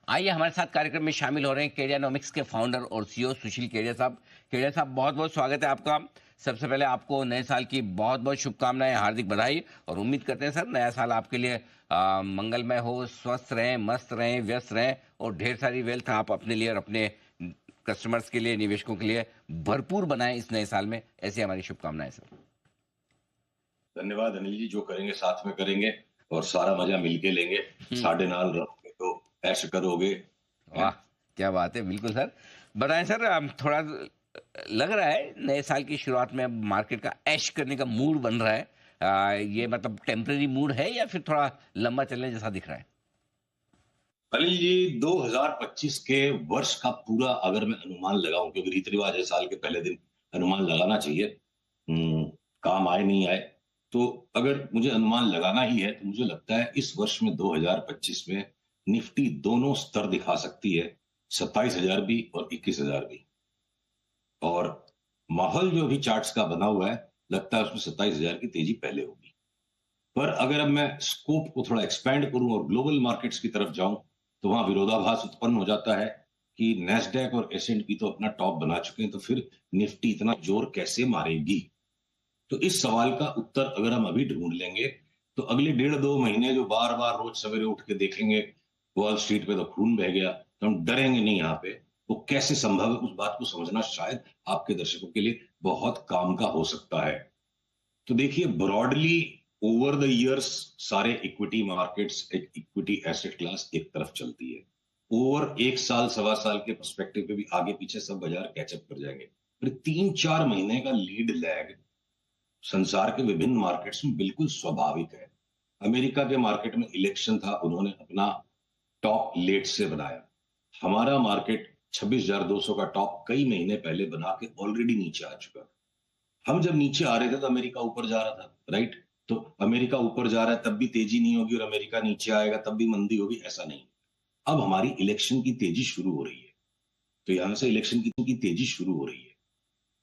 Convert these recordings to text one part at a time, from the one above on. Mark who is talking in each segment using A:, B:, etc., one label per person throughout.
A: आइए हमारे साथ कार्यक्रम में शामिल हो रहे हैं केडियानॉमिक्स के फाउंडर और सीईओ सुशील केडिया साहब। केडिया साहब, बहुत बहुत स्वागत है आपका। सबसे पहले आपको नए साल की बहुत बहुत शुभकामनाएं, हार्दिक बधाई। और उम्मीद करते हैं सर नया साल आपके लिए मंगलमय हो, स्वस्थ रहें, मस्त रहें, व्यस्त रहें और ढेर सारी वेल्थ आप अपने लिए और अपने कस्टमर्स के लिए, निवेशकों के लिए भरपूर बनाएं इस नए साल में। ऐसी हमारी शुभकामनाएं सर।
B: धन्यवाद अनिल जी, जो करेंगे साथ में करेंगे और सारा मजा मिलके लेंगे। साढ़े नाल रहोगे तो ऐश करोगे।
A: वाह, क्या बात है। बिल्कुल सर, बताएं सर। थोड़ा लग रहा है नए साल की शुरुआत में मार्केट का ऐश करने का मूड बन रहा है। ये मतलब टेम्परेरी मूड है या फिर थोड़ा लंबा चलने जैसा दिख रहा है?
B: अनिल जी, 2025 के वर्ष का पूरा अगर मैं अनुमान लगाऊं, क्योंकि रीति रिवाज है साल के पहले दिन अनुमान लगाना चाहिए, काम आए नहीं आए, तो अगर मुझे अनुमान लगाना ही है तो मुझे लगता है इस वर्ष में 2025 में निफ्टी दोनों स्तर दिखा सकती है, 27,000 भी और 21,000 भी। और माहौल जो भी चार्ट्स का बना हुआ है, लगता है उसमें 27,000 की तेजी पहले होगी। पर अगर अब मैं स्कोप को थोड़ा एक्सपैंड करूं और ग्लोबल मार्केट्स की तरफ जाऊं, तो वहां विरोधाभास उत्पन्न हो जाता है कि नेस्डैक और एस&पी तो अपना टॉप बना चुके हैं, तो फिर निफ्टी इतना जोर कैसे मारेगी। तो इस सवाल का उत्तर अगर हम अभी ढूंढ लेंगे, तो अगले 1.5-2 महीने जो बार बार रोज सवेरे उठ के देखेंगे वॉल स्ट्रीट पे तो खून बह गया, तो हम डरेंगे नहीं यहाँ पे। वो कैसे संभव है, उस बात को समझना शायद आपके दर्शकों के लिए बहुत काम का हो सकता है। तो देखिए, ब्रॉडली ओवर द इयर्स सारे इक्विटी मार्केट्स, एक इक्विटी एसेट क्लास एक तरफ चलती है। ओवर 1 साल सवा साल के पर्सपेक्टिव पे भी आगे पीछे सब बाजार कैचअप कर जाएंगे। फिर 3-4 महीने का लीड लैग संसार के विभिन्न मार्केट्स में बिल्कुल स्वाभाविक है। अमेरिका के मार्केट में इलेक्शन था, उन्होंने अपना टॉप लेट से बनाया। हमारा मार्केट 26,200 का टॉप कई महीने पहले बना के ऑलरेडी नीचे आ चुका। हम जब नीचे आ रहे थे तो अमेरिका ऊपर जा रहा था, राइट? तो अमेरिका ऊपर जा रहा है तब भी तेजी नहीं होगी, और अमेरिका नीचे आएगा तब भी मंदी होगी, ऐसा नहीं। अब हमारी इलेक्शन की तेजी शुरू हो रही है, तो यहां से इलेक्शन की तेजी शुरू हो रही है।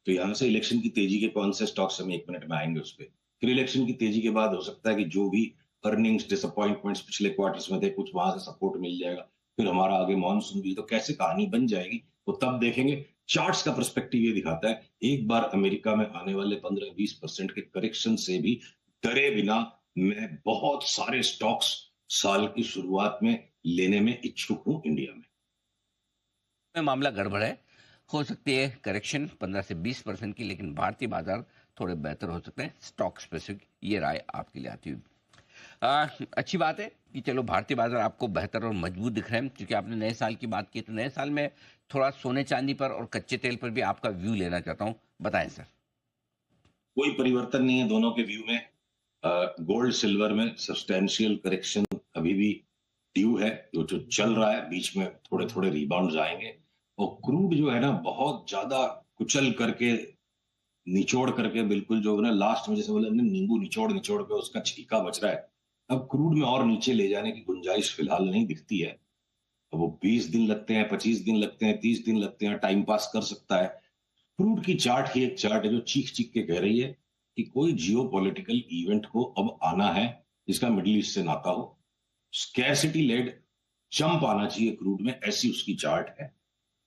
B: तो यहां से इलेक्शन की तेजी के कौन से स्टॉक्स, हम 1 मिनट में आएंगे उस पर। फिर इलेक्शन की तेजी के बाद हो सकता है कि जो भी अर्निंग्स डिसअपॉइंटमेंट्स पिछले क्वार्टर्स में थे, कुछ वहां से सपोर्ट मिल जाएगा। फिर हमारा आगे मानसून भी, तो कैसे कहानी बन जाएगी वो तब देखेंगे। चार्ट्स का पर्सपेक्टिव ये दिखाता है, एक बार अमेरिका में आने वाले 15-20% के करेक्शन से भी डरे बिना मैं बहुत सारे स्टॉक्स साल की शुरुआत में लेने में इच्छुक हूं इंडिया में।
A: मामला गड़बड़ है, हो सकती है करेक्शन 15 से 20% की, लेकिन भारतीय बाजार थोड़े बेहतर हो सकते हैं स्टॉक स्पेसिफिक। ये राय आपके लिए आती हुई अच्छी बात है कि चलो भारतीय बाजार आपको बेहतर और मजबूत दिख रहे हैं। क्योंकि आपने नए साल की बात की, तो नए साल में थोड़ा सोने चांदी पर और कच्चे तेल पर भी आपका व्यू लेना चाहता हूं, बताएं सर।
B: कोई परिवर्तन नहीं है दोनों के व्यू में। गोल्ड सिल्वर में सब्सटैंशियल करेक्शन अभी भी ड्यू है, जो चल रहा है, बीच में थोड़े थोड़े रिबाउंड आएंगे। और क्रूड जो है ना, बहुत ज्यादा कुचल करके, निचोड़ करके, बिल्कुल जो है ना लास्ट में, जैसे बोले हमने, नींबू निचोड़ निचोड़ के उसका छिलका बच रहा है। अब क्रूड में और नीचे ले जाने की गुंजाइश फिलहाल नहीं दिखती है। अब वो 20 दिन लगते हैं, 25 दिन लगते हैं, 30 दिन लगते हैं, टाइम पास कर सकता है। क्रूड की चार्ट ही एक चार्ट है जो चीख चीख के कह रही है कि कोई जियो पॉलिटिकल इवेंट को अब आना है जिसका मिडिल ईस्ट से नाता हो। स्कैरसिटी लेड जंप आना चाहिए क्रूड में, ऐसी उसकी चार्ट है।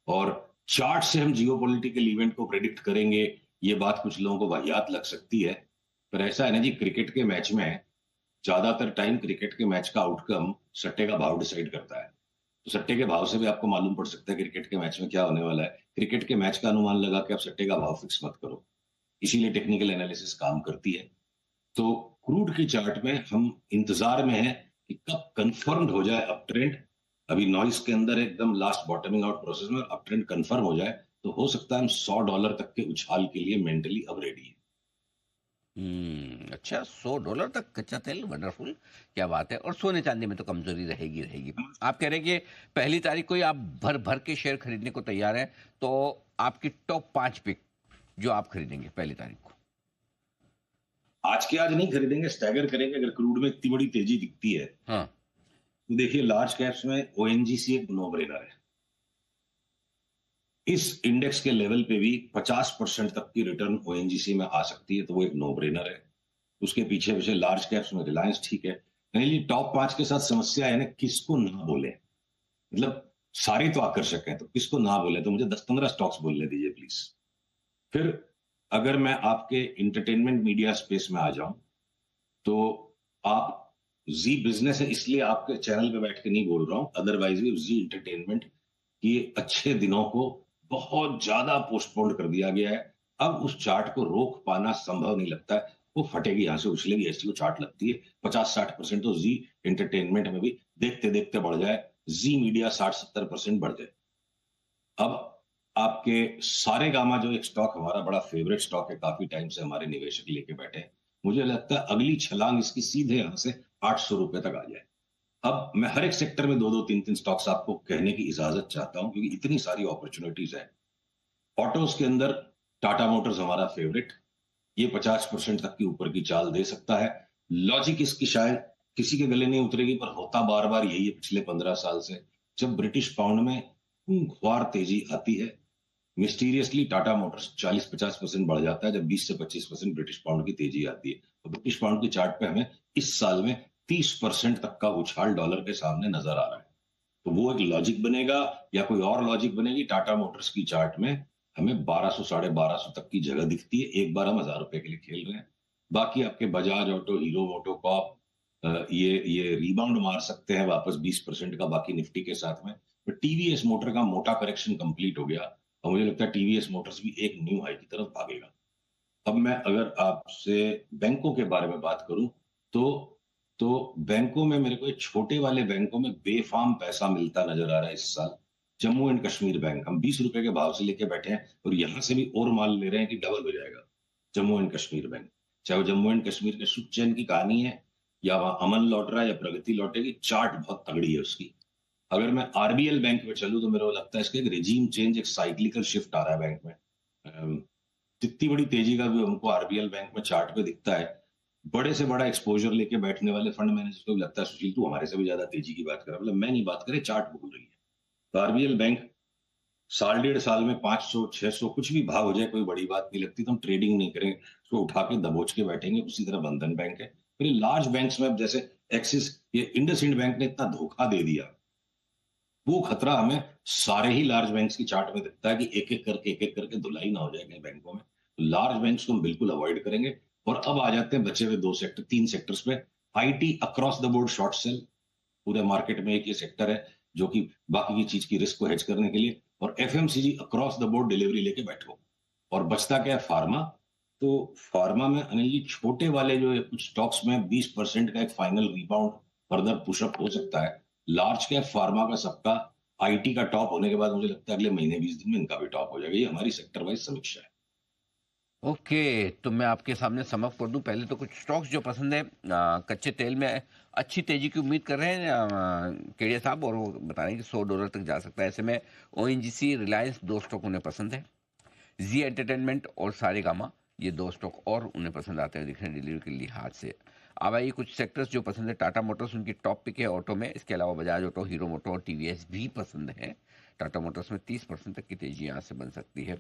B: और चार्ट से हम जियो पॉलिटिकल इवेंट को प्रेडिक्ट करेंगे, ये बात कुछ लोगों को वाहियात लग सकती है। पर ऐसा है ना जी, क्रिकेट के मैच में ज्यादातर टाइम क्रिकेट के मैच का आउटकम सट्टे का भाव डिसाइड करता है। तो सट्टे के भाव से भी आपको मालूम पड़ सकता है क्रिकेट के मैच में क्या होने वाला है। क्रिकेट के मैच का अनुमान लगा के आप सट्टे का भाव फिक्स मत करो, इसीलिए टेक्निकल एनालिसिस काम करती है। तो क्रूड की चार्ट में हम इंतजार में हैं कि कब कंफर्म्ड हो जाए अप ट्रेंड। अभी नॉइस के अंदर एकदम लास्ट बॉटमिंग आउट प्रोसेस में, अप ट्रेंड कंफर्म हो जाए तो हो सकता है हम $100 तक के उछाल के लिए मेंटली अब रेडी है।
A: अच्छा, $100 तक कच्चा तेल, वंडरफुल, क्या बात है। और सोने चांदी में तो कमजोरी रहेगी रहेगी। आप कह रहे हैं कि पहली तारीख को ही आप भर भर के शेयर खरीदने को तैयार हैं, तो आपकी टॉप 5 पिक जो आप खरीदेंगे पहली तारीख को?
B: आज के आज नहीं खरीदेंगे, स्टैगर करेंगे। अगर क्रूड में इतनी बड़ी तेजी दिखती है,
A: हाँ,
B: तो देखिए लार्ज कैप्स में ओएनजीसी एक नो ब्रेनर है। इस इंडेक्स के लेवल पे भी 50% तक की रिटर्न ओएनजीसी में आ सकती है, तो वो एक नो ब्रेनर है। उसके पीछे पीछे लार्ज कैप्स में रिलायंस ठीक है। नहीं, टॉप 5 के साथ समस्या है ना, किसको ना बोले। मतलब सारे तो आकर्षक हैं, तो किसको ना बोले, तो मुझे 10-15 स्टॉक्स बोलने दीजिए प्लीज। फिर अगर मैं आपके इंटरटेनमेंट मीडिया स्पेस में आ जाऊं, तो आप जी बिजनेस है इसलिए आपके चैनल पे बैठ के नहीं बोल रहा हूं, अदरवाइज भी जी एंटरटेनमेंट के अच्छे दिनों को बहुत ज्यादा पोस्टपोन कर दिया गया है। अब उस चार्ट को रोक पाना संभव नहीं लगता है, वो फटेगी, यहां से उछलेगी, ऐसी वो चार्ट लगती है। 50-60% तो जी एंटरटेनमेंट में भी देखते देखते बढ़ जाए, जी मीडिया 60-70% बढ़ जाए। अब आपके सारे गामा जो एक स्टॉक हमारा बड़ा फेवरेट स्टॉक है, काफी टाइम से हमारे निवेशक लेके बैठे हैं, मुझे लगता है अगली छलांग इसकी सीधे यहां से 800 रुपए तक आ जाए। अब मैं हर एक सेक्टर में दो दो तीन तीन स्टॉक्स आपको कहने की इजाजत चाहता हूं, क्योंकि इतनी सारी अपॉर्चुनिटीज है। ऑटोज के अंदर टाटा मोटर्स हमारा फेवरेट, ये 50% तक की ऊपर की चाल दे सकता है। लॉजिक इसकी शायद किसी के गले नहीं उतरेगी, पर होता बार बार यही है पिछले 15 साल से। जब ब्रिटिश पाउंड में खूंखार तेजी आती है, मिस्टीरियसली टाटा मोटर्स 40-50% बढ़ जाता है। जब 20 से 25% ब्रिटिश पाउंड की तेजी आती है, तो ब्रिटिश पाउंड की चार्ट पे हमें इस साल में 30% तक का उछाल डॉलर के सामने नजर आ रहा है। तो वो एक लॉजिक बनेगा, या कोई और लॉजिक बनेगी। टाटा मोटर्स की चार्ट में हमें 1200 1250 तक की जगह दिखती है, एक बार हम 1000 रुपए के लिए खेल रहे हैं। बाकी आपके बजाज ऑटो, हीरो मोटोकॉप, ये रिबाउंड मार सकते हैं वापस 20% का, बाकी निफ्टी के साथ में। तो टीवीएस मोटर का मोटा करेक्शन कंप्लीट हो गया, और मुझे लगता है टीवीएस मोटर्स भी एक न्यू हाई की तरफ भागेगा। अब मैं अगर आपसे बैंकों के बारे में बात करूं, तो तो बैंकों में मेरे को छोटे वाले बैंकों में बेफाम पैसा मिलता नजर आ रहा है इस साल। जम्मू एंड कश्मीर बैंक हम 20 रुपए के भाव से लेके बैठे हैं, और यहां से भी और माल ले रहे हैं कि डबल हो जाएगा। जम्मू एंड कश्मीर बैंक, चाहे वो जम्मू एंड कश्मीर के सुख चैन की कहानी है, या वहां अमन लौट रहा है, या प्रगति लौटेगी, चार्ट बहुत तगड़ी है उसकी। अगर मैं आरबीएल बैंक में चलूं, तो मेरे को लगता है इसका एक रिजीम चेंज, एक साइक्लिकल शिफ्ट आ रहा है बैंक में। जितनी बड़ी तेजी का भी हमको आरबीएल बैंक में चार्ट पे दिखता है, बड़े से बड़ा एक्सपोजर लेके बैठने वाले फंड मैनेजर को भी लगता है सुशील तू हमारे से भी ज्यादा तेजी की बात कर रहा है। मतलब मैं नहीं बात करे, चार्ट बोल रही है। तो आरबीएल बैंक साल डेढ़ साल में 500-600 कुछ भी भाव हो जाए, कोई बड़ी बात नहीं लगती, तो हम ट्रेडिंग नहीं करेंगे, उसको उठा के दबोच के बैठेंगे। उसी तरह बंधन बैंक है। फिर लार्ज बैंक्स में अब जैसे एक्सिस, ये इंडसइंड बैंक ने इतना धोखा दे दिया, वो खतरा हमें सारे ही लार्ज बैंक्स की चार्ट में दिखता है कि एक एक करके धुलाई ना हो जाएगा बैंकों में। तो लार्ज बैंक्स को हम बिल्कुल अवॉइड करेंगे। और अब आ जाते हैं बचे हुए दो सेक्टर, तीन सेक्टर्स पे। IT across the board short cell, पूरे मार्केट में एक ये सेक्टर है जो कि बाकी की चीज की रिस्क को हेज करने के लिए। और FMCG across the board delivery लेके बैठो। और बचता क्या है? फार्मा। तो फार्मा में अनिल जी, छोटे वाले जो कुछ स्टॉक्स में 20% का एक फाइनल रिबाउंड फर्दर पुशअप हो सकता है। लार्ज कैप फार्मा का सबका आईटी का टॉप होने के बाद मुझे लगता है अगले महीने 20 दिन में इनका भी टॉप हो जाएगा। ये हमारी सेक्टर वाइज समीक्षा है।
A: ओके, तो मैं आपके सामने सम अप कर दूं। पहले तो कुछ स्टॉक्स जो पसंद है, कच्चे तेल में अच्छी तेजी की उम्मीद कर रहे हैं केडिया साहब, और वो बता रहे हैं कि $100 तक जा सकता है। ऐसे में ओएनजीसी, रिलायंस, दो स्टॉक उन्हें पसंद है। जी एंटरटेनमेंट और सारेगामा, ये दो स्टॉक और उन्हें पसंद आते हैं दिख रहे हैं डिलीवरी के लिहाज से। अब आइए कुछ सेक्टर्स जो पसंद है। टाटा मोटर्स उनकी टॉप पिक है ऑटो में। इसके अलावा बजाज ऑटो, हीरो मोटो और टीवीएस भी पसंद है। टाटा मोटर्स में 30% तक की तेजी यहाँ से बन सकती है।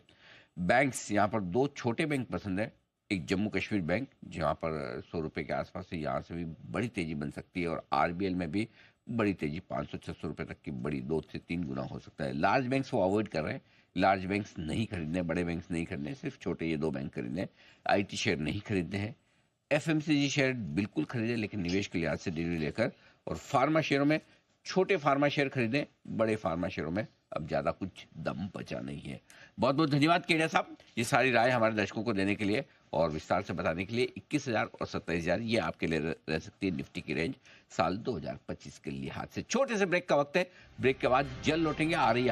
A: बैंक्स, यहाँ पर दो छोटे बैंक पसंद है। एक जम्मू कश्मीर बैंक, जहाँ पर $100 के आसपास है, यहाँ से भी बड़ी तेजी बन सकती है। और आरबीएल में भी बड़ी तेजी 500-600 रुपये तक की बड़ी 2 से 3 गुना हो सकता है। लार्ज बैंक्स वो अवॉइड कर रहे हैं। लार्ज बैंक्स नहीं खरीदने, बड़े बैंक्स नहीं खरीदने, सिर्फ छोटे ये दो बैंक खरीदने। आईटी शेयर नहीं खरीदने हैं। एफएमसीजी शेयर बिल्कुल खरीदें, लेकिन निवेश के लिहाज से डिलीवरी लेकर। और फार्मा शेयरों में छोटे फार्मा शेयर खरीदें, बड़े फार्मा शेयरों में अब ज़्यादा कुछ दम बचा नहीं है। बहुत बहुत धन्यवाद केडिया साहब, ये सारी राय हमारे दर्शकों को देने के लिए और विस्तार से बताने के लिए। 21,000 और 27,000 ये आपके लिए रह सकती है निफ्टी की रेंज साल 2025 के लिहाज से। छोटे से ब्रेक का वक्त है, ब्रेक के बाद जल्द लौटेंगे। आ रही है